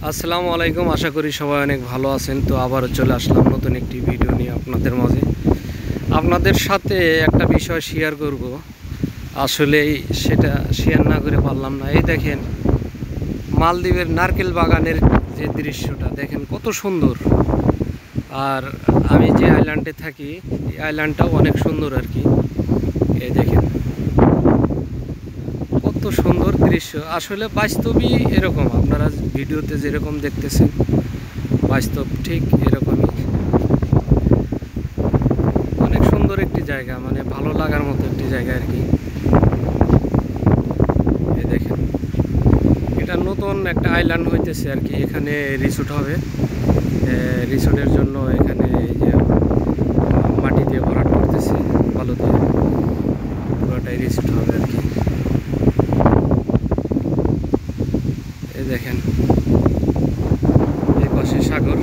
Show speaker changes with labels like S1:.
S1: আসসালামু আলাইকুম। আশা করি সবাই অনেক ভালো আছেন। তো আবারও চলে আসলাম নতুন একটি ভিডিও নিয়ে আপনাদের মাঝে। আপনাদের সাথে একটা বিষয় শেয়ার করব, আসলে সেটা শেয়ার না করে পারলাম না। এই দেখেন মালদ্বীপের নারকেল বাগানের যে দৃশ্যটা দেখেন কত সুন্দর। আর আমি যে আইল্যান্ডে থাকি এই আইল্যান্ডটাও অনেক সুন্দর আর কি। এই দেখেন কত সুন্দর দৃশ্য। আসলে বাস্তবই এরকম, আপনারা ভিডিওতে যেরকম দেখতেছেন বাস্তব ঠিক এরকমই। অনেক সুন্দর একটি জায়গা, মানে ভালো লাগার মতো একটি জায়গা আর কি। এই দেখেন এটা নতুন একটা আইল্যান্ড হইতেছে আর কি। এখানে রিসোর্ট হবে। রিসোর্টের জন্য এখানে এই যে মাটি দিয়ে ভরাট করতেছে, বালু দিয়ে পুরোটাই রিসোর্ট হবে আর কি। এই দেখেন এই পাশে সাগর।